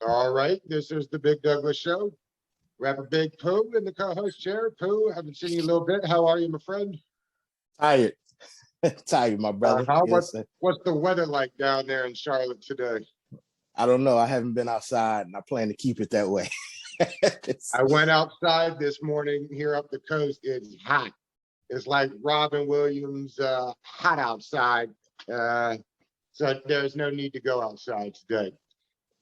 All right, this is the Big Douglas Show. We have a big Pooh in the co-host chair. Pooh, haven't seen you in a little bit. How are you, my friend? Tired. Tired, my brother. What's the weather like down there in Charlotte today? I don't know. I haven't been outside, and I plan to keep it that way. I went outside this morning here up the coast. It's hot. It's like Robin Williams, hot outside. So there's no need to go outside today.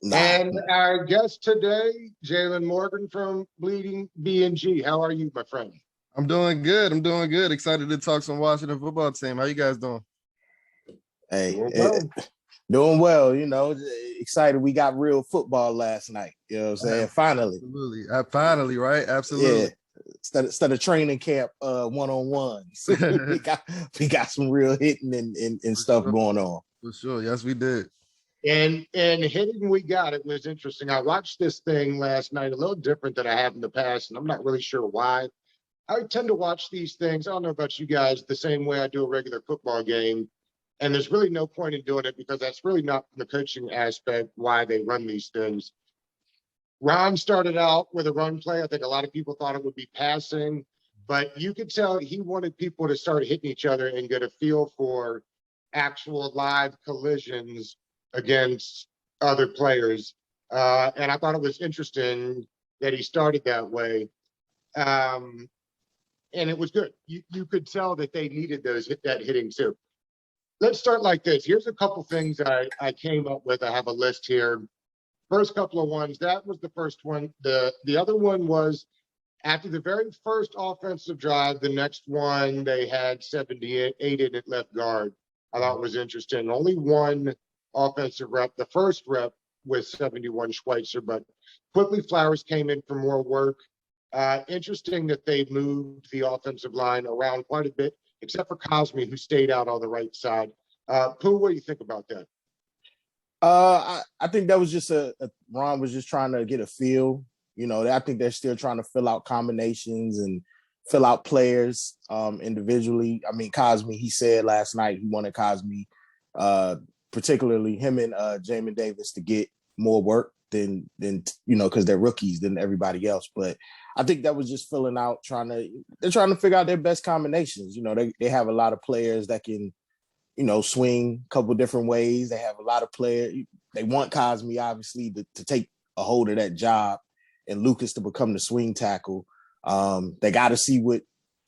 Nah. And our guest today, Jalen Morgan from Bleeding B&G. How are you, my friend? I'm doing good. Excited to talk some Washington football team. How you guys doing? Hey, doing well. You know, excited. We got real football last night. You know what I'm saying? Finally. Absolutely. Finally, right? Absolutely. Yeah. Instead of training camp one-on-ones, we got some real hitting and stuff going on. For sure. Yes, we did. And hitting we got, it was interesting. I watched this thing last night, a little different than I have in the past, and I'm not really sure why. I tend to watch these things, I don't know about you guys, the same way I do a regular football game. And there's really no point in doing it because that's really not the coaching aspect why they run these things. Ron started out with a run play. I think a lot of people thought it would be passing, but you could tell he wanted people to start hitting each other and get a feel for actual live collisions against other players. And I thought it was interesting that he started that way. And it was good. You could tell that they needed that hitting too. Let's start like this. Here's a couple things I came up with. I have a list here. First couple of ones, that was the first one. The other one was after the very first offensive drive, the next one, they had 78 in at left guard. I thought it was interesting. Only one offensive rep, the first rep with 71 Schweitzer, but quickly Flowers came in for more work. Interesting that they moved the offensive line around quite a bit, except for Cosme, who stayed out on the right side. Pooh, what do you think about that? I think that was just Ron was just trying to get a feel. You know, I think they're still trying to fill out combinations and fill out players individually. I mean, Cosme, he said last night he wanted Cosme, particularly him and Jamin Davis, to get more work than you know, because they're rookies than everybody else. But I think that was just filling out, they're trying to figure out their best combinations. You know, they have a lot of players that can, you know, swing a couple different ways. They have a lot of players. They want Cosme, obviously, to take a hold of that job and Lucas to become the swing tackle. They got to see what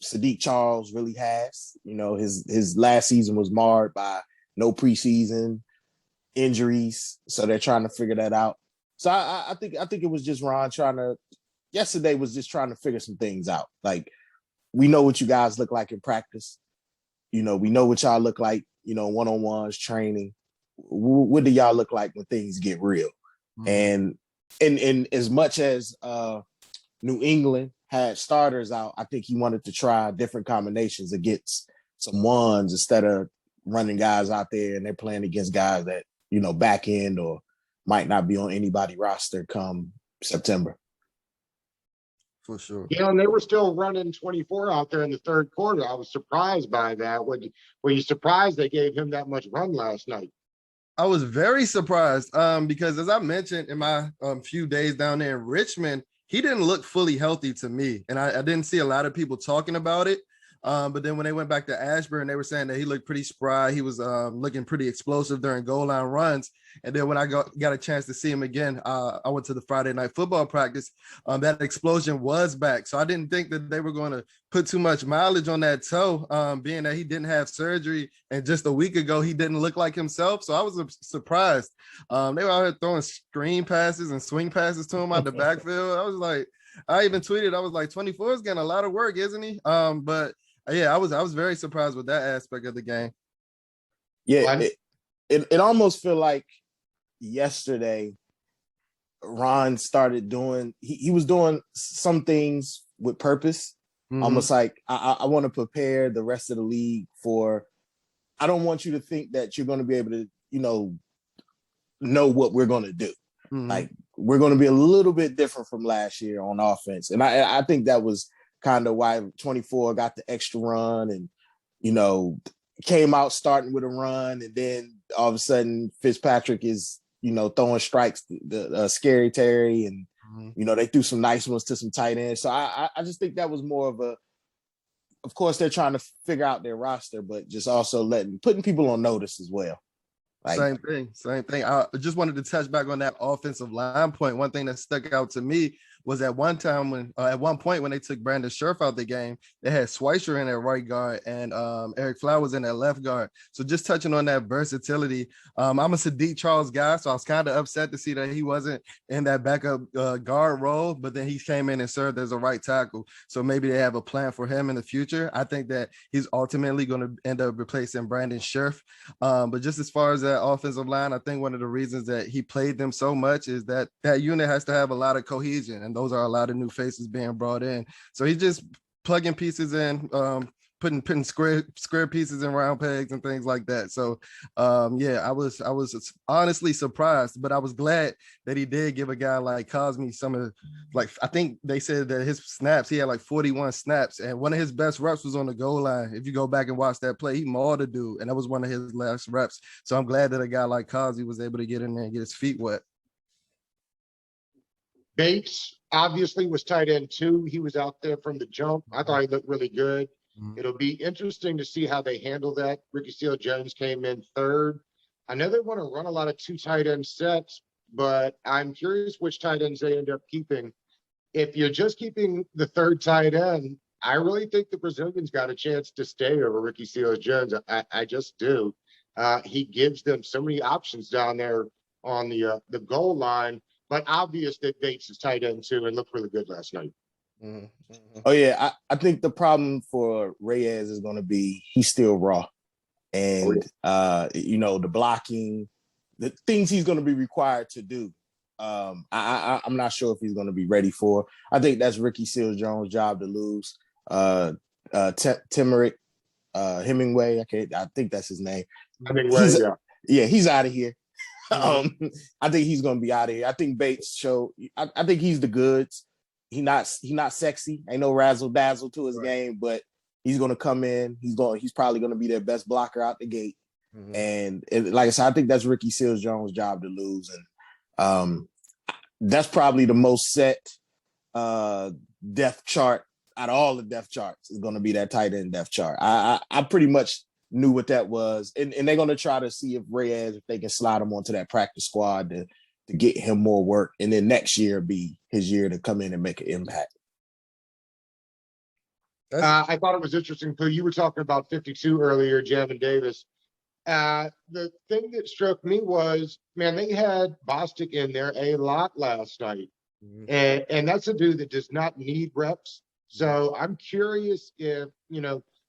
Sadiq Charles really has. You know, his last season was marred by no preseason, injuries. So they're trying to figure that out. So I think it was just Ron yesterday was just trying to figure some things out. Like, we know what you guys look like in practice. You know, we know what y'all look like, you know, one-on-ones, training. What do y'all look like when things get real? Mm-hmm. And as much as New England had starters out, I think he wanted to try different combinations against some ones instead of running guys out there and they're playing against guys that, you know, back end or might not be on anybody's roster come September. For sure. Yeah, and they were still running 24 out there in the third quarter. I was surprised by that. Were you surprised they gave him that much run last night? I was very surprised because, as I mentioned in my few days down there in Richmond, he didn't look fully healthy to me. And I didn't see a lot of people talking about it. But then when they went back to Ashburn, they were saying that he looked pretty spry. He was looking pretty explosive during goal line runs. And then when I got a chance to see him again, I went to the Friday night football practice. That explosion was back. So I didn't think that they were going to put too much mileage on that toe, being that he didn't have surgery. And just a week ago, he didn't look like himself. So I was surprised. They were out here throwing screen passes and swing passes to him out the backfield. I was like, I even tweeted, I was like, 24 is getting a lot of work, isn't he? But yeah, I was very surprised with that aspect of the game. Yeah, it almost feel like yesterday Ron started doing he was doing some things with purpose. Mm-hmm. Almost like I want to prepare the rest of the league for. I don't want you to think that you're going to be able to, you know what we're going to do. Mm-hmm. Like, we're going to be a little bit different from last year on offense, and I think that was kind of why 24 got the extra run and, you know, came out starting with a run, and then all of a sudden Fitzpatrick is, throwing strikes, the Scary Terry, and Mhm. they threw some nice ones to some tight ends. So I just think that was more of a. Of course, they're trying to figure out their roster, but just also putting people on notice as well. Like, Same thing, same thing. I just wanted to touch back on that offensive line point. One thing that stuck out to me was at one point when they took Brandon Scherf out the game, they had Schweitzer in at right guard and Eric Flowers in at left guard. So just touching on that versatility, I'm a Sadiq Charles guy, so I was kind of upset to see that he wasn't in that backup guard role, but then he came in and served as a right tackle. So maybe they have a plan for him in the future. I think that he's ultimately going to end up replacing Brandon Scherf. But just as far as that offensive line, I think one of the reasons that he played them so much is that unit has to have a lot of cohesion, and those are a lot of new faces being brought in. So he's just plugging pieces in, putting square pieces in round pegs and things like that. So yeah, I was honestly surprised, but I was glad that he did give a guy like Cosme some of, like, I think they said that his snaps, he had like 41 snaps, and one of his best reps was on the goal line. If you go back and watch that play, he mauled a dude, and that was one of his last reps. So I'm glad that a guy like Cosme was able to get in there and get his feet wet. Bates obviously was tight end too. He was out there from the jump. I thought he looked really good. It'll be interesting to see how they handle that. Ricky Seals-Jones came in third. I know they want to run a lot of 2 tight end sets, but I'm curious which tight ends they end up keeping. If you're just keeping the 3rd tight end, I really think the Brazilian's got a chance to stay over Ricky Seals-Jones. I just do. He gives them so many options down there on the goal line, but obvious that Bates is tight end too and looked really good last night. Oh yeah, I think the problem for Reyes is going to be he's still raw, and the blocking, the things he's going to be required to do. I'm not sure if he's going to be ready for. I think that's Ricky Seals-Jones' job to lose. Timmerick, Hemingway. I think that's his name. He's out of here. I think he's going to be out of here. I think Bates showed. I think he's the goods. He's not sexy. Ain't no razzle dazzle to his game, but he's going to come in. He's probably going to be their best blocker out the gate. And like I said, I think that's Ricky Seals-Jones' job to lose. And that's probably the most set depth chart out of all the depth charts is going to be that tight end depth chart. I pretty much knew what that was. And they're going to try to see if Reyes, if they can slide him onto that practice squad to get him more work. And then next year be his year to come in and make an impact. I thought it was interesting, Pooh. You were talking about 52 earlier, Jamin Davis. The thing that struck me was, man, they had Bostic in there a lot last night. And that's a dude that does not need reps. So I'm curious if,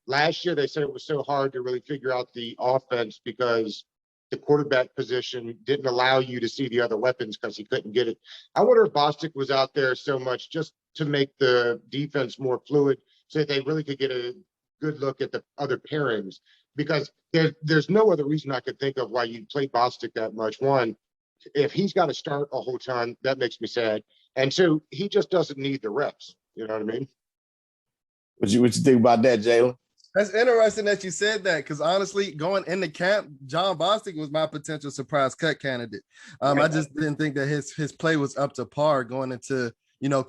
last year they said it was so hard to really figure out the offense because the quarterback position didn't allow you to see the other weapons because he couldn't get it. I wonder if Bostic was out there so much just to make the defense more fluid so that they really could get a good look at the other pairings, because there's no other reason I could think of why you'd play Bostic that much. One, if he's got to start a whole ton, that makes me sad. And two, he just doesn't need the reps. You know what I mean? What you think about that, Jalen? That's interesting that you said that, because honestly, going into camp, John Bostic was my potential surprise cut candidate. I just didn't think that his play was up to par going into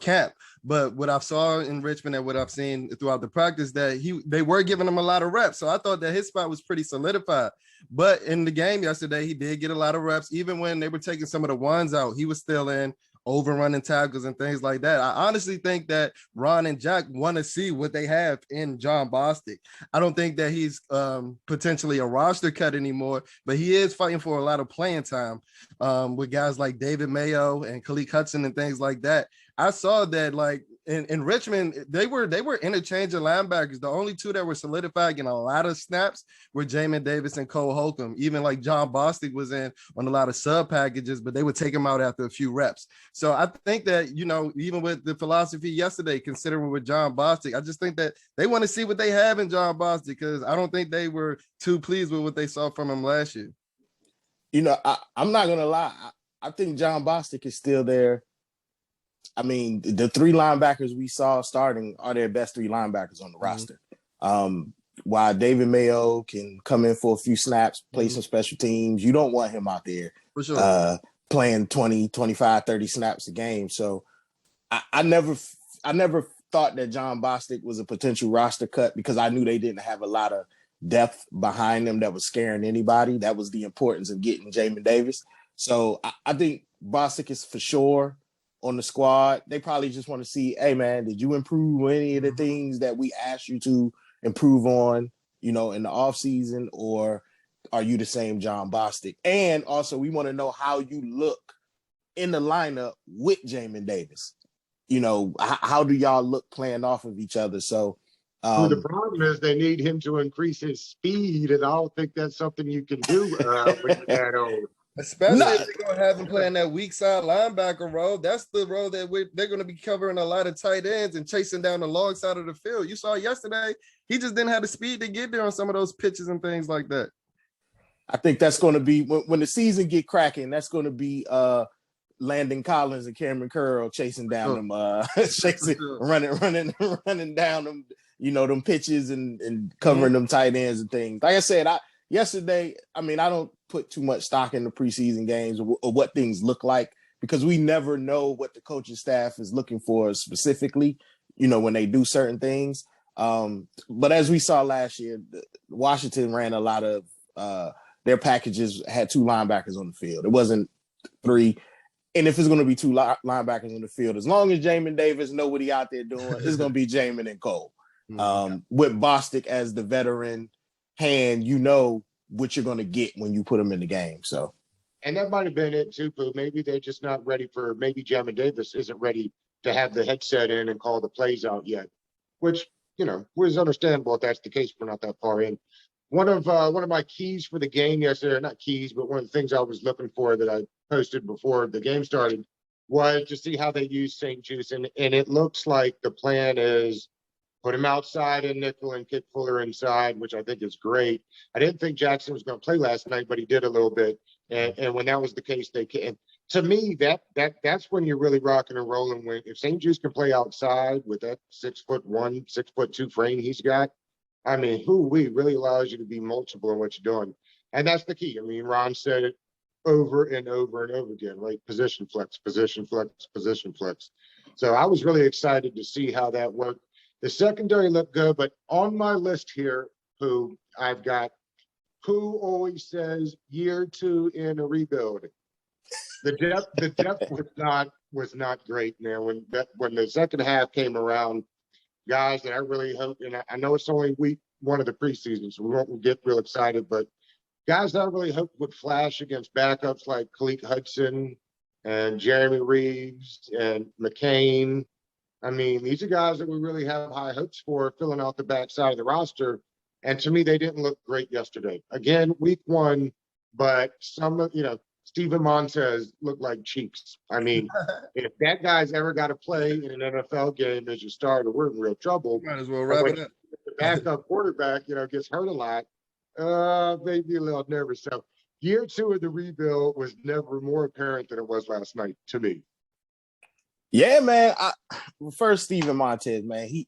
camp. But what I saw in Richmond and what I've seen throughout the practice, that they were giving him a lot of reps. So I thought that his spot was pretty solidified. But in the game yesterday, he did get a lot of reps. Even when they were taking some of the ones out, he was still in, overrunning tackles and things like that. I honestly think that Ron and Jack want to see what they have in John Bostic. I don't think that he's potentially a roster cut anymore, but he is fighting for a lot of playing time with guys like David Mayo and Khalid Hudson and things like that. I saw that, like, in Richmond, they were interchanging linebackers. The only two that were solidified in a lot of snaps were Jamin Davis and Cole Holcomb. Even like John Bostic was in on a lot of sub packages, but they would take him out after a few reps. So I think that, even with the philosophy yesterday, considering with John Bostic, I just think that they want to see what they have in John Bostic, because I don't think they were too pleased with what they saw from him last year. I'm not going to lie. I think John Bostic is still there. I mean, the 3 linebackers we saw starting are their best 3 linebackers on the roster. While David Mayo can come in for a few snaps, play some special teams, you don't want him out there for sure. playing 20, 25, 30 snaps a game. So I never thought that John Bostic was a potential roster cut because I knew they didn't have a lot of depth behind them that was scaring anybody. That was the importance of getting Jamin Davis. So I think Bostic is for sure on the squad. They probably just want to see, hey man, did you improve any of the things that we asked you to improve on, in the offseason, or are you the same John Bostic? And also we want to know how you look in the lineup with Jamin Davis. How do y'all look playing off of each other? So Well, the problem is they need him to increase his speed, and I don't think that's something you can do when you're that old. Especially if they're going to have him playing that weak side linebacker role. That's the role that they're going to be covering a lot of tight ends and chasing down the long side of the field. You saw yesterday, he just didn't have the speed to get there on some of those pitches and things like that. I think that's going to be, when the season get cracking, that's going to be Landon Collins and Cameron Curl chasing down them, running down them, them pitches and covering them tight ends and things. Like I said, yesterday, I don't put too much stock in the preseason games or what things look like because we never know what the coaching staff is looking for specifically, when they do certain things. But as we saw last year, Washington ran a lot of their packages had 2 linebackers on the field. It wasn't 3. And if it's going to be 2 linebackers on the field, as long as Jamin Davis know what he out there doing, it's going to be Jamin and Cole. With Bostic as the veteran hand, what you're going to get when you put him in the game. So, and that might have been it too, Pooh. Maybe they're just not ready for. Maybe Jamin Davis isn't ready to have the headset in and call the plays out yet, which was understandable if that's the case. We're not that far in. One of my keys for the game yesterday, not keys, but one of the things I was looking for that I posted before the game started was to see how they use St. Juice, and it looks like the plan is put him outside in nickel and Kit Fuller inside, which I think is great. I didn't think Jackson was going to play last night, but he did a little bit. And when that was the case, they can. To me, that's when you're really rocking and rolling. When if St. Juice can play outside with that 6'1", 6'2" frame he's got, we really allows you to be multiple in what you're doing, and that's the key. Ron said it over and over and over again, right? Position flex, position flex, position flex. So I was really excited to see how that worked. The secondary looked good, but on my list here, Pooh, I've got Pooh always says year 2 in a rebuild. The depth was not great, man. When the second half came around, guys that I really hope, and I know it's only week 1 of the preseason, so we won't get real excited, but guys that I really hope would flash against backups like Khaleke Hudson and Jeremy Reeves and McCain. These are guys that we really have high hopes for filling out the backside of the roster. And to me, they didn't look great yesterday. Again, week 1, but Steven Montez looked like cheeks. If that guy's ever got to play in an NFL game as your starter, we're in real trouble. Might as well wrap it up. The backup quarterback, gets hurt a lot. Maybe a little nervous. So year 2 of the rebuild was never more apparent than it was last night to me. Yeah, man. First, Steven Montez, man, he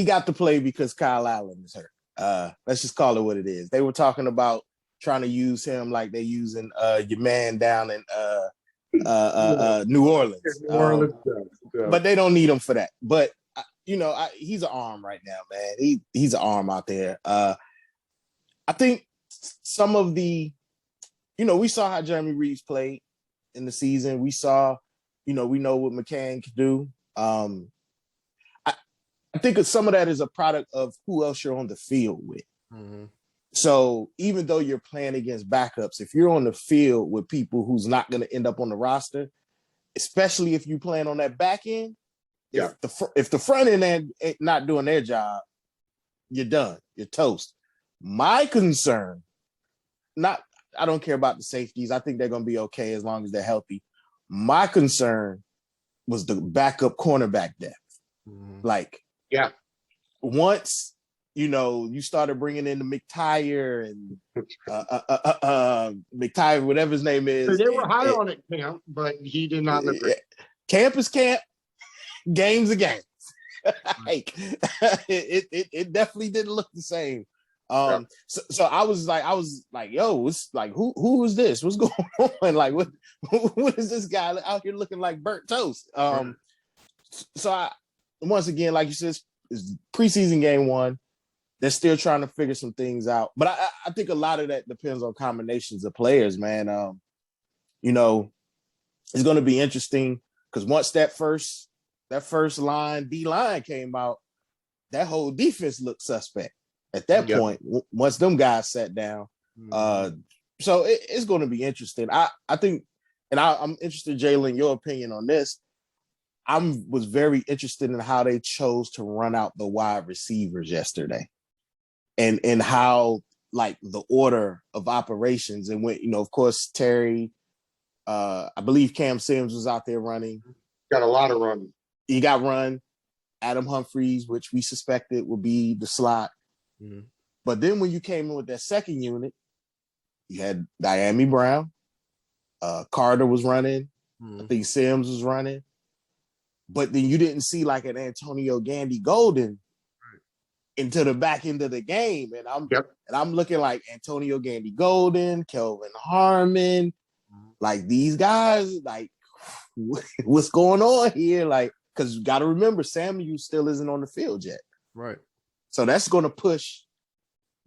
got to play because Kyle Allen is hurt. Let's just call it what it is. They were talking about trying to use him like they're using your man down in New Orleans. But they don't need him for that. But he's an arm right now, man. He's an arm out there. I think some of the, we saw how Jeremy Reeves played in the season. We saw, we know what McCann can do. I think some of that is a product of who else you're on the field with. Mm-hmm. So even though you're playing against backups, if you're on the field with people who's not going to end up on the roster, especially if you playing on that back end, if the front end ain't not doing their job, you're done. You're toast. My concern, I don't care about the safeties. I think they're going to be okay as long as they're healthy. My concern was the backup cornerback depth. Mm-hmm. Once, you started bringing in the McTire and McTire, whatever his name is. So they were high on it, Camp, but he did not look great. Camp is camp. Games are games. It definitely didn't look the same So I was like, yo, it's like who is this? What's going on? Like, what is this guy out here looking like burnt toast? So once again, like you said, it's preseason game one. They're still trying to figure some things out, but I think a lot of that depends on combinations of players, man. It's going to be interesting because once that first line D line came out, that whole defense looked suspect at that point. Once them guys sat down, so it's going to be interesting. I think, and I'm interested, Jalen, your opinion on this. Was very interested in how they chose to run out the wide receivers yesterday, and how like the order of operations, and when of course Terry, I believe Cam Sims was out there running. Got a lot of running. He got run. Adam Humphries, which we suspected would be the slot. But then when you came in with that second unit, you had Diami Brown, Carter was running. I think Sims was running. But then you didn't see like an Antonio Gandy Golden into the back end of the game. And I'm looking like Antonio Gandy Golden, Kelvin Harmon, like these guys, like what's going on here? Like, because you got to remember, Samuel still isn't on the field yet. Right. So that's going to push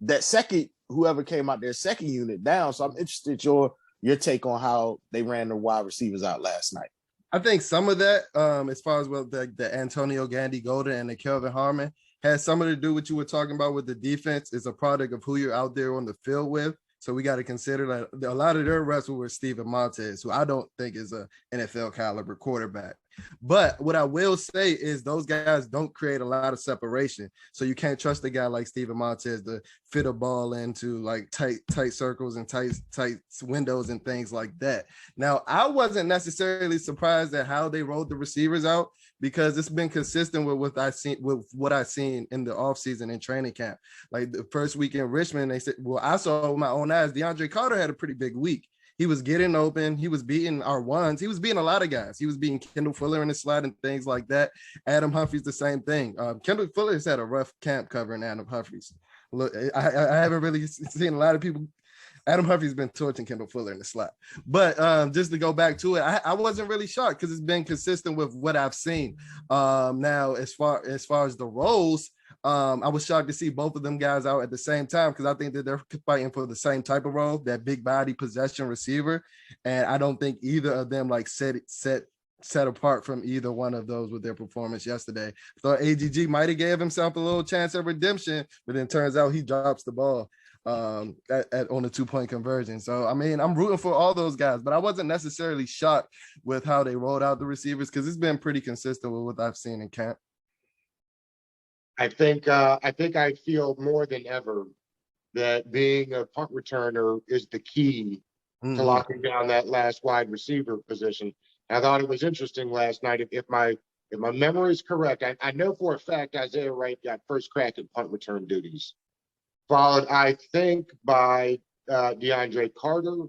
that whoever came out their second unit down. So I'm interested your take on how they ran the wide receivers out last night. I think some of that, as far as the Antonio Gandy Golden and the Kelvin Harmon, has something to do with what you were talking about with the defense. Is a product of who you're out there on the field with. So we got to consider that a lot of their reps were with Steven Montez, who I don't think is a NFL caliber quarterback. But what I will say is those guys don't create a lot of separation. So you can't trust a guy like Steven Montez to fit a ball into like tight circles and tight windows and things like that. Now, I wasn't necessarily surprised at how they rolled the receivers out, because it's been consistent with what I've seen in the offseason and training camp. Like the first week in Richmond, they said, well, I saw with my own eyes, DeAndre Carter had a pretty big week. He was getting open. He was beating our ones. He was beating a lot of guys. He was beating Kendall Fuller in the slot and things like that. Adam Humphries, the same thing. Kendall Fuller's had a rough camp covering Adam Humphries. Look, I haven't really seen a lot of people. Adam Humphries been torching Kendall Fuller in the slot. But just to go back to it, I wasn't really shocked because it's been consistent with what I've seen. Now, as far as the roles, I was shocked to see both of them guys out at the same time, because I think that they're fighting for the same type of role, that big body possession receiver. And I don't think either of them like set apart from either one of those with their performance yesterday. Thought AGG might have gave himself a little chance of redemption, but then turns out he drops the ball on the 2-point conversion. So, I mean, I'm rooting for all those guys, but I wasn't necessarily shocked with how they rolled out the receivers, because it's been pretty consistent with what I've seen in camp. I think I feel more than ever that being a punt returner is the key to locking down that last wide receiver position. I thought it was interesting last night. If my memory is correct, I know for a fact Isaiah Wright got first crack at punt return duties, followed, I think, by DeAndre Carter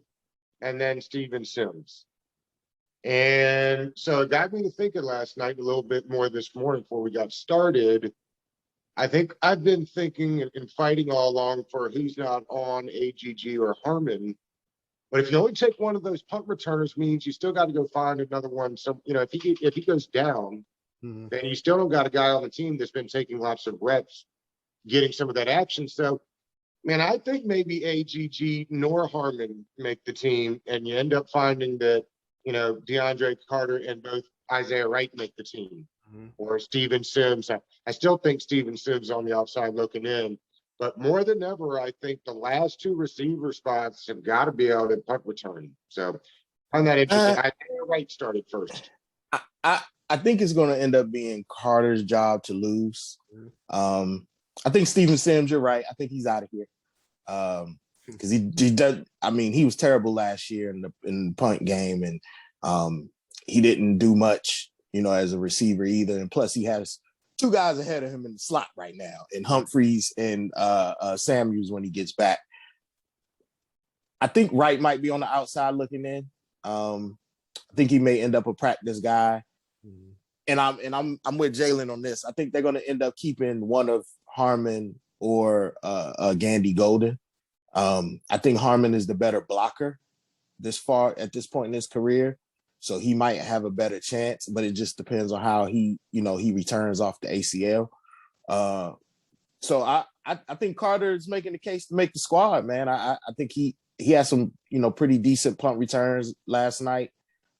and then Steven Sims. And so it got me to thinking last night, a little bit more this morning before we got started. I think I've been thinking and fighting all along for who's not on AGG or Harmon. But if you only take one of those punt returners, means you still got to go find another one. So, if he goes down, then you still don't got a guy on the team that's been taking lots of reps, getting some of that action. So, man, I think maybe AGG nor Harmon make the team, and you end up finding that, DeAndre Carter and both Isaiah Wright make the team, or Steven Sims. I still think Steven Sims on the outside looking in, but more than ever, I think the last two receiver spots have got to be out at punt return. So I find that interesting. Isaiah Wright started first. I think it's going to end up being Carter's job to lose. I think Steven Sims, you're right. I think he's out of here. Because he does. I mean, he was terrible last year in the punt game, and he didn't do much, as a receiver either. And plus, he has two guys ahead of him in the slot right now, and Humphries and Samuels when he gets back. I think Wright might be on the outside looking in. I think he may end up a practice guy, and I'm with Jalen on this. I think they're going to end up keeping one of Harmon or Gandy Golden. I think Harmon is the better blocker at this point in his career. So he might have a better chance, but it just depends on how he returns off the ACL. So I think Carter is making the case to make the squad, man. I think he had some, pretty decent punt returns last night.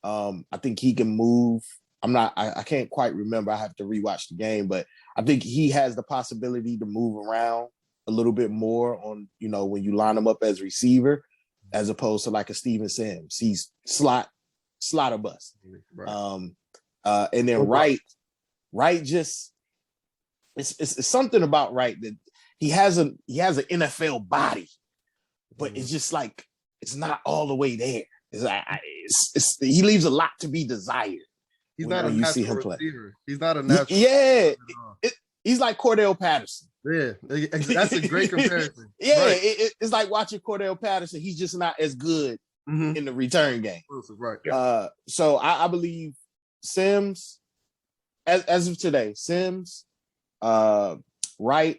I think he can move. I can't quite remember. I have to rewatch the game, but I think he has the possibility to move around a little bit more on, when you line him up as receiver, as opposed to like a Steven Sims. He's slot or bust. Right. And then Wright just, it's something about Wright that he has an NFL body, but it's just like, it's not all the way there. He leaves a lot to be desired. He's not a natural receiver. He's not a natural. Yeah, he's like Cordell Patterson. Yeah, that's a great comparison. Yeah, right. It's like watching Cordell Patterson. He's just not as good in the return game. Right. So I believe Sims, as of today, Sims, Wright,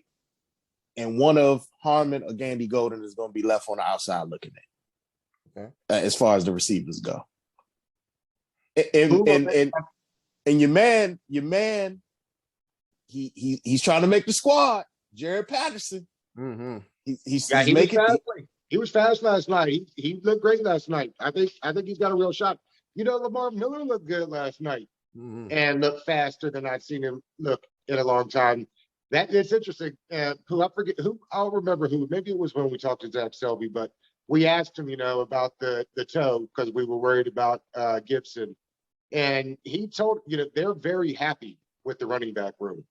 and one of Harmon or Gandy Golden is going to be left on the outside looking at. Okay. As far as the receivers go. And your man, he's trying to make the squad. Jared Patterson. Mm-hmm. He's making. He was fast last night. He looked great last night. I think he's got a real shot. Lamar Miller looked good last night and looked faster than I've seen him look in a long time. It's interesting. Who I forget who I'll remember who. Maybe it was when we talked to Zach Selby, but we asked him, about the toe because we were worried about Gibson. And he told, they're very happy with the running back room.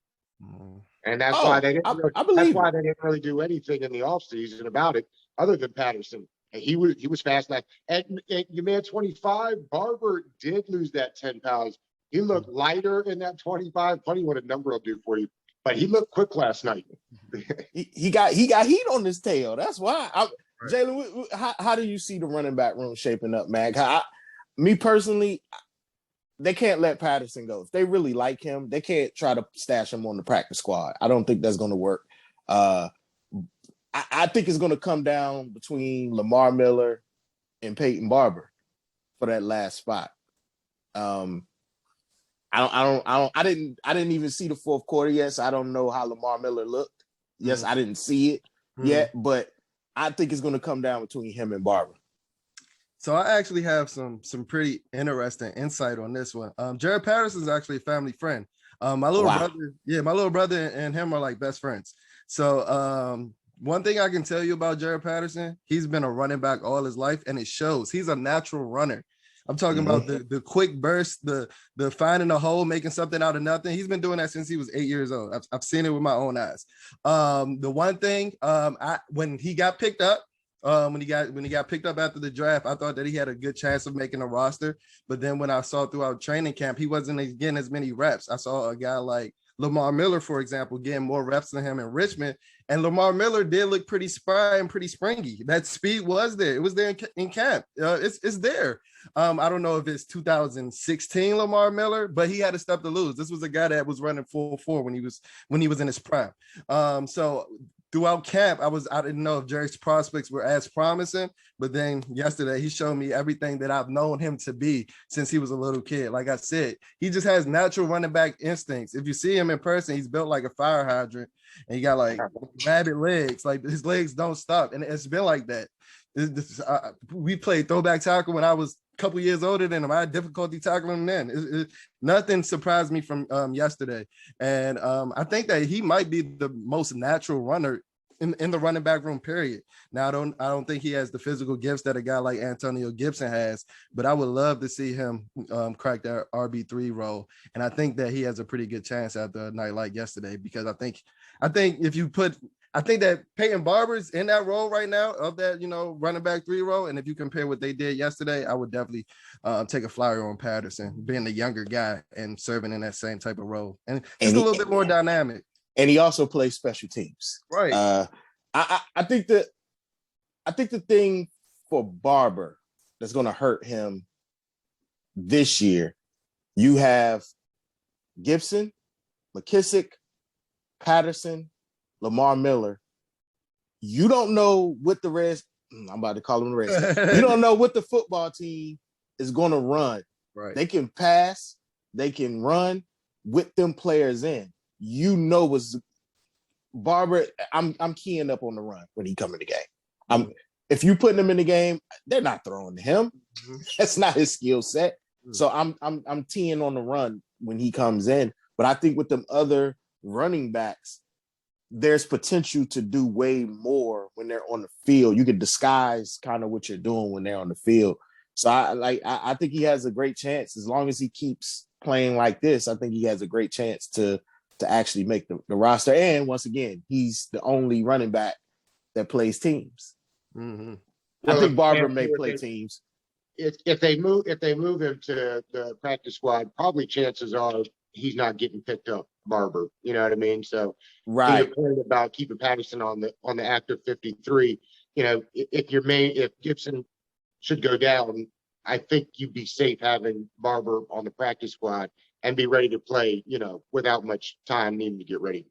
And that's why they didn't really do anything in the offseason about it other than Patterson. And he was fast. And your man 25, Barber did lose that 10 pounds. He looked lighter in that 25. Funny what a number will do for you. But he looked quick last night. he got heat on his tail. That's why. Jalen, how do you see the running back room shaping up, man? Me personally, they can't let Patterson go. If they really like him, they can't try to stash him on the practice squad. I don't think that's going to work. I think it's going to come down between Lamar Miller and Peyton Barber for that last spot. I didn't even see the fourth quarter yet, so I don't know how Lamar Miller looked. Yes, I didn't see it yet, but I think it's going to come down between him and Barber. So I actually have some pretty interesting insight on this one. Jared Patterson is actually a family friend. My little brother and him are like best friends. So one thing I can tell you about Jared Patterson, he's been a running back all his life, and it shows. He's a natural runner. I'm talking about the quick burst, the finding a hole, making something out of nothing. He's been doing that since he was 8 years old. I've seen it with my own eyes. The one thing, when he got picked up, when he got picked up after the draft, I thought that he had a good chance of making a roster. But then when I saw throughout training camp, he wasn't getting as many reps. I saw a guy like Lamar Miller, for example, getting more reps than him in Richmond. And Lamar Miller did look pretty spry and pretty springy. That speed was there. It was there in camp. It's there. I don't know if it's 2016 Lamar Miller, but he had a step to lose. This was a guy that was running 4.4 when he was in his prime. So throughout camp, I didn't know if Jerry's prospects were as promising, but then yesterday he showed me everything that I've known him to be since he was a little kid. Like I said, he just has natural running back instincts. If you see him in person, he's built like a fire hydrant, and he got like rabbit legs. Like his legs don't stop, and it's been like that. We played throwback tackle when I was a couple years older than him. I had difficulty tackling him then. Nothing surprised me from yesterday, and I think that he might be the most natural runner in the running back room, period. Now, I don't think he has the physical gifts that a guy like Antonio Gibson has, but I would love to see him crack that RB3 role, and I think that he has a pretty good chance after a night like yesterday, because I think that Peyton Barber's in that role right now of that, running back 3 role. And if you compare what they did yesterday, I would definitely take a flyer on Patterson, being the younger guy and serving in that same type of role. And just a little bit more dynamic. And he also plays special teams. Right. I think the thing for Barber that's going to hurt him this year, you have Gibson, McKissick, Patterson, Lamar Miller, you don't know what the rest. I'm about to call them the rest. You don't know what the football team is going to run. Right. They can pass, they can run with them players in. You know what's Barber. I'm keying up on the run when he come in the game. If you putting him in the game, they're not throwing to him. That's not his skill set. So I'm teeing on the run when he comes in. But I think with them other running backs, there's potential to do way more when they're on the field. You can disguise kind of what you're doing when they're on the field. So I think he has a great chance as long as he keeps playing like this. I think he has a great chance to actually make the roster. And once again, he's the only running back that plays teams. Mm-hmm. I think Barber may play teams. If they move him to the practice squad, probably chances are he's not getting picked up, Barber. You know what I mean? So right. To your point about keeping Patterson on the active 53, you know, if Gibson should go down, I think you'd be safe having Barber on the practice squad and be ready to play, you know, without much time needing to get ready.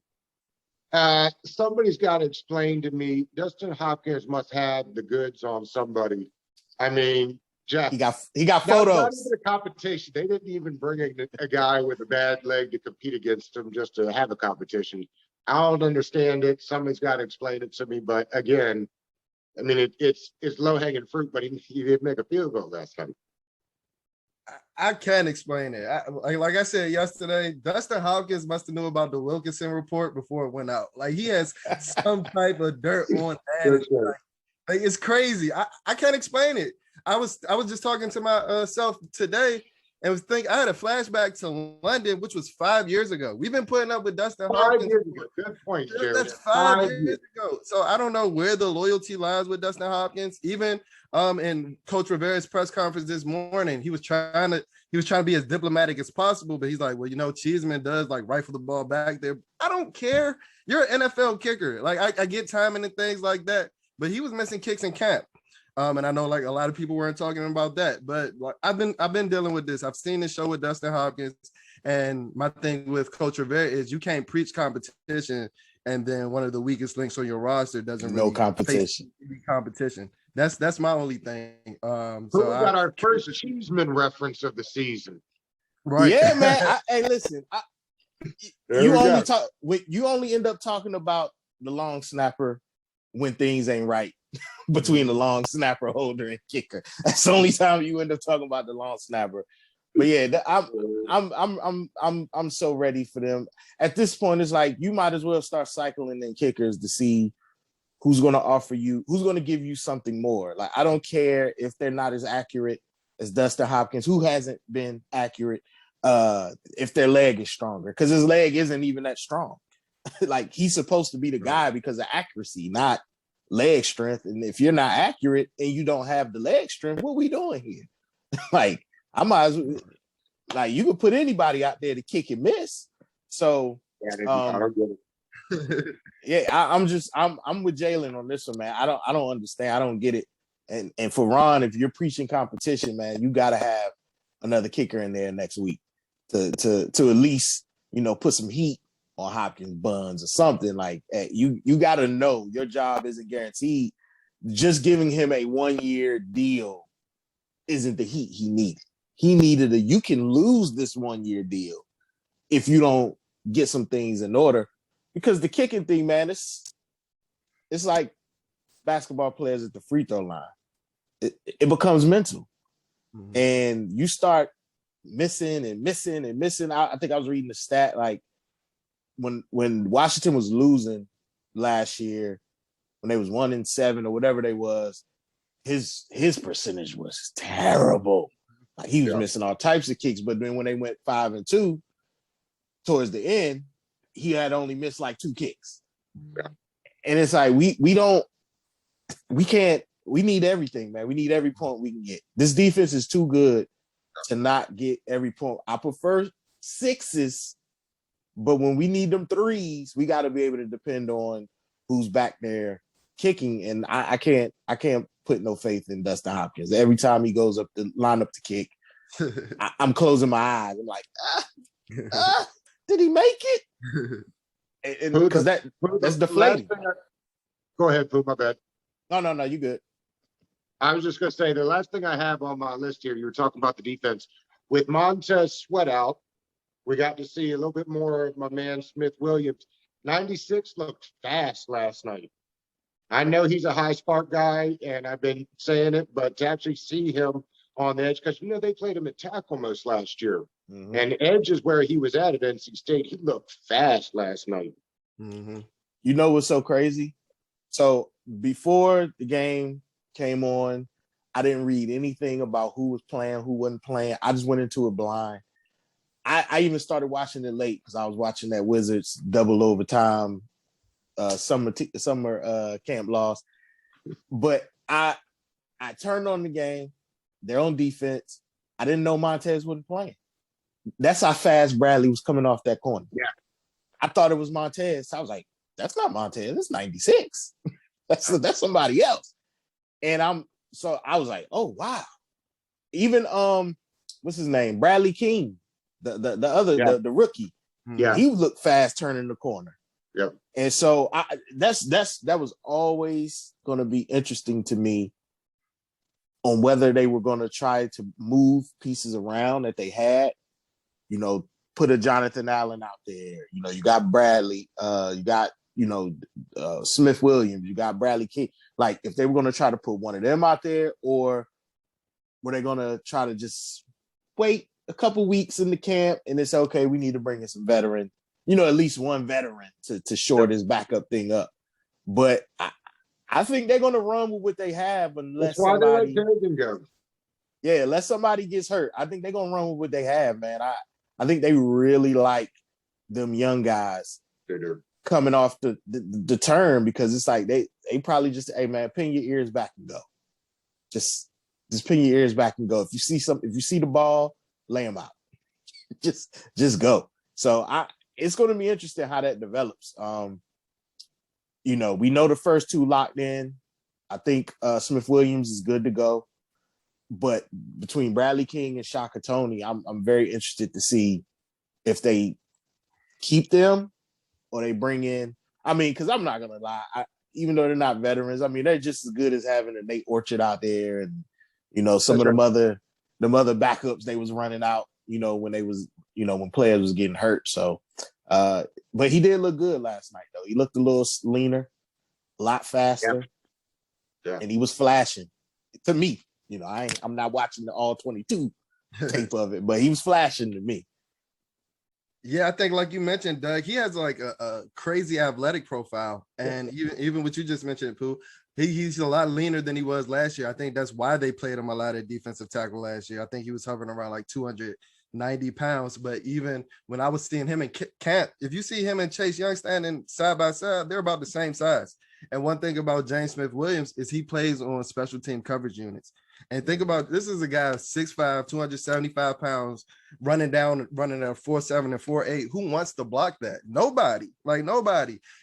Somebody's got to explain to me, Dustin Hopkins must have the goods on somebody. I mean, Jeff, he got photos. Not even a competition. They didn't even bring a guy with a bad leg to compete against him just to have a competition. I don't understand it. Somebody's got to explain it to me. But again, I mean, it's low hanging fruit. But he did make a field goal last time. I can't explain it. Like I said yesterday, Dustin Hopkins must have knew about the Wilkinson report before it went out. Like he has some type of dirt on that. Like it's crazy. I can't explain it. I was just talking to myself today and was thinking I had a flashback to London, which was 5 years ago. We've been putting up with Dustin Hopkins. 5 years ago. Good point, Jared. That's 5 years ago. So I don't know where the loyalty lies with Dustin Hopkins. Even in Coach Rivera's press conference this morning, he was trying to be as diplomatic as possible, but he's like, well, you know, Cheeseman does like rifle the ball back there. I don't care. You're an NFL kicker. Like I get timing and things like that, but he was missing kicks in camp. And I know like a lot of people weren't talking about that, but like, I've been dealing with this. I've seen this show with Dustin Hopkins, and my thing with Coach Rivera is you can't preach competition, and then one of the weakest links on your roster doesn't really competition. Competition. That's my only thing. So we got our first Cheeseman reference of the season. Right? Yeah, man. Hey, listen. You only end up talking about the long snapper when things ain't right between the long snapper, holder, and kicker. That's the only time you end up talking about the long snapper. But yeah, I'm so ready for them. At this point, it's like you might as well start cycling in kickers to see who's going to offer you, who's going to give you something more. Like I don't care if they're not as accurate as Dustin Hopkins, who hasn't been accurate, if their leg is stronger, because his leg isn't even that strong. Like he's supposed to be the guy because of accuracy, not leg strength. And if you're not accurate and you don't have the leg strength, what are we doing here? Like I might as well, like you could put anybody out there to kick and miss. So I don't get it. Yeah, I'm with Jalen on this one, man. I don't understand. I don't get it. And for Ron, if you're preaching competition, man, you got to have another kicker in there next week to at least, you know, put some heat on Hopkins buns or something. Like you got to know your job isn't guaranteed. Just giving him a 1-year deal isn't the heat he needed. He needed you can lose this 1-year deal if you don't get some things in order. Because the kicking thing, man, it's like basketball players at the free throw line. It becomes mental. Mm-hmm. And you start missing and missing and missing. I think I was reading the stat, like when Washington was losing last year, when they was 1-7 or whatever they was, his percentage was terrible. Like he was missing all types of kicks. But then when they went 5-2 towards the end, he had only missed like 2 kicks. Yeah. And it's like, we need everything, man. We need every point we can get. This defense is too good to not get every point. I prefer 6s, but when we need them 3s, we got to be able to depend on who's back there kicking. And I can't put no faith in Dustin Hopkins. Every time he goes up the line up to kick, I'm closing my eyes. I'm like, did he make it? and Pooh, because Pooh, that's the last deflating. thing go ahead, Pooh, my bad. No, you good. I was just going to say the last thing I have on my list here, you were talking about the defense. With Montez Sweat out, we got to see a little bit more of my man Smith Williams. 96 looked fast last night. I know he's a high spark guy, and I've been saying it, but to actually see him on the edge, because they played him at tackle most last year. Mm-hmm. And edge is where he was at NC State. He looked fast last night. Mm-hmm. You know what's so crazy? So before the game came on, I didn't read anything about who was playing, who wasn't playing. I just went into it blind. I even started watching it late because I was watching that Wizards double overtime summer camp loss. But I turned on the game. They're on defense. I didn't know Montez wasn't playing. That's how fast Bradley was coming off that corner. Yeah. I thought it was Montez. I was like, that's not Montez. It's 96. That's somebody else. And I was like, oh wow. Even what's his name? Bradley King, the other the rookie. Yeah. He looked fast turning the corner. Yep. And so that was always going to be interesting to me on whether they were going to try to move pieces around that they had, put a Jonathan Allen out there. You got Bradley, you got, Smith Williams, you got Bradley King. Like if they were going to try to put one of them out there, or were they going to try to just wait a couple weeks in the camp and it's okay, we need to bring in some veteran, at least one veteran to shore this backup thing up. But I think they're going to run with what they have unless That's why somebody, they let Jalen go. Yeah, unless somebody gets hurt. I think they're going to run with what they have, man. I think they really like them young guys coming off the turn, because it's like they probably just, hey man, pin your ears back and go. Just pin your ears back and go. If you see the ball, lay them out. just go. So it's going to be interesting how that develops. We know the first two locked in. I think Smith Williams is good to go. But between Bradley King and Shaka Toney, I'm very interested to see if they keep them or they bring in. I mean, because I'm not gonna lie, even though they're not veterans, I mean they're just as good as having a Nate Orchard out there, and some That's of them other backups they was running out. When they was when players was getting hurt. So, but he did look good last night though. He looked a little leaner, a lot faster, and he was flashing to me. I'm not watching the all 22 tape of it, but he was flashing to me. Yeah, I think like you mentioned, Doug, he has like a crazy athletic profile. And even what you just mentioned, Pooh, he's a lot leaner than he was last year. I think that's why they played him a lot at defensive tackle last year. I think he was hovering around like 290 pounds. But even when I was seeing him in camp, if you see him and Chase Young standing side by side, they're about the same size. And one thing about James Smith Williams is he plays on special team coverage units. And think about, this is a guy 6'5", 275 pounds, running a 4'7" and 4'8". Who wants to block that? Nobody.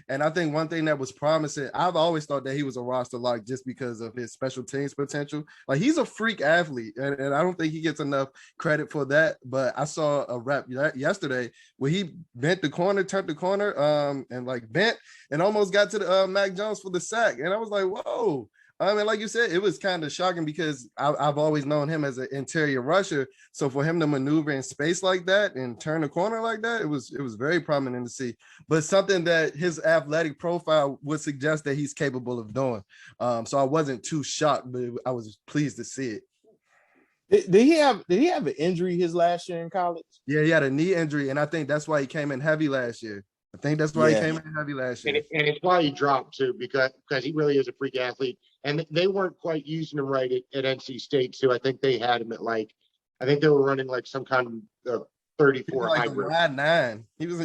And I think one thing that was promising, I've always thought that he was a roster lock just because of his special teams potential. Like, he's a freak athlete, and I don't think he gets enough credit for that. But I saw a rep yesterday where he turned the corner, and like bent and almost got to the Mac Jones for the sack. And I was like, whoa. I mean, like you said, it was kind of shocking because I've always known him as an interior rusher. So for him to maneuver in space like that and turn the corner like that, it was very prominent to see. But something that his athletic profile would suggest that he's capable of doing. So I wasn't too shocked, but I was pleased to see it. Did he have an injury his last year in college? Yeah, he had a knee injury, and I think that's why he came in heavy last year. He came in heavy last year. And it's why he dropped too, because he really is a freak athlete. And they weren't quite using him right at NC State, so I think they had him at I think they were running like some kind of 34 like hybrid. A 9. He was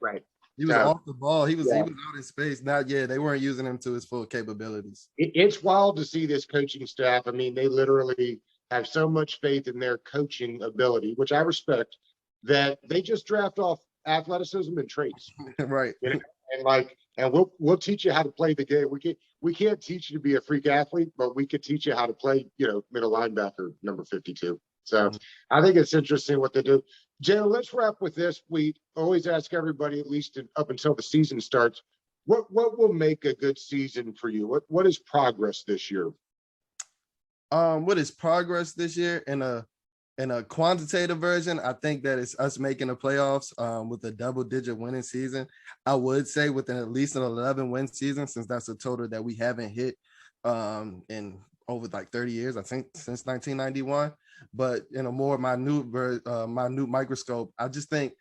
right. He was off the ball. He was out in space. They weren't using him to his full capabilities. It's wild to see this coaching staff. I mean, they literally have so much faith in their coaching ability, which I respect, that they just draft off athleticism and traits. Right. And we'll teach you how to play the game. We can't teach you to be a freak athlete, but we could teach you how to play, middle linebacker number 52. So I think it's interesting what they do. Jalen, let's wrap with this. We always ask everybody, at least up until the season starts, what will make a good season for you? What is progress this year? What is progress this year in a quantitative version? I think that it's us making the playoffs with a double-digit winning season. I would say within at least an 11-win season, since that's a total that we haven't hit in over like 30 years, I think since 1991. But in a more minute microscope, I just think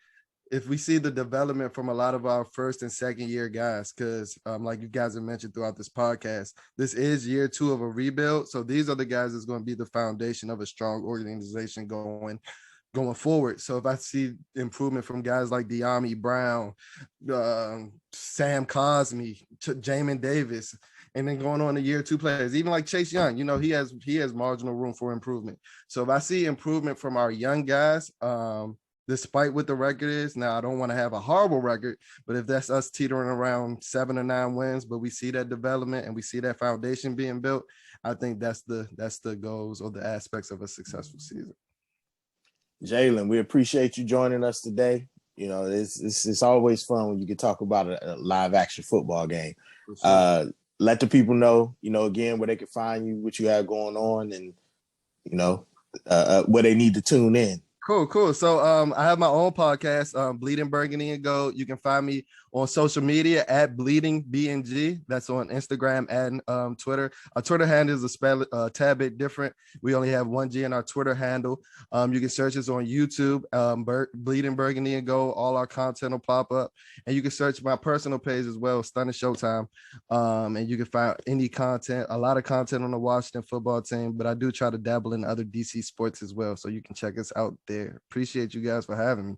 if we see the development from a lot of our first and second year guys, because like you guys have mentioned throughout this podcast, this is year 2 of a rebuild. So these are the guys that's going to be the foundation of a strong organization going forward. So if I see improvement from guys like De'Ami Brown, Sam Cosme, Jamin Davis, and then going on to year 2 players, even like Chase Young, you know, he has marginal room for improvement. So if I see improvement from our young guys, despite what the record is, now I don't want to have a horrible record, but if that's us teetering around 7 or 9 wins, but we see that development and we see that foundation being built, I think that's the goals or the aspects of a successful season. Jalen, we appreciate you joining us today. You know, it's always fun when you can talk about a live action football game. Sure. Let the people know, you know, again, where they can find you, what you have going on, and, you know, where they need to tune in. Cool. So I have my own podcast, Bleeding Burgundy and Gold. You can find me on social media at Bleeding BNG. That's on Instagram and Twitter. Our Twitter handle is a tad bit different. We only have 1 G in our Twitter handle. You can search us on YouTube, Bleeding Burgundy and Gold. All our content will pop up. And you can search my personal page as well, Stunning Showtime. And you can find any content, a lot of content on the Washington football team, but I do try to dabble in other DC sports as well. So you can check us out there. Appreciate you guys for having me.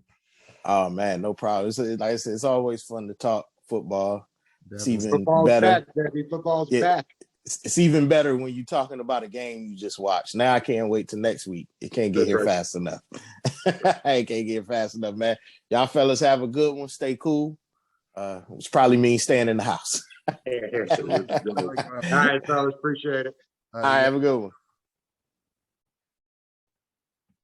Oh man, no problem. Like I said, it's always fun to talk football. It's even Football's better. Back, baby. Football's back. It's even better when you're talking about a game you just watched. Now I can't wait till next week. It can't get here fast enough. I can't get fast enough, man. Y'all fellas have a good one. Stay cool. Which probably means staying in the house. All right, fellas. Appreciate it. All right, have a good one.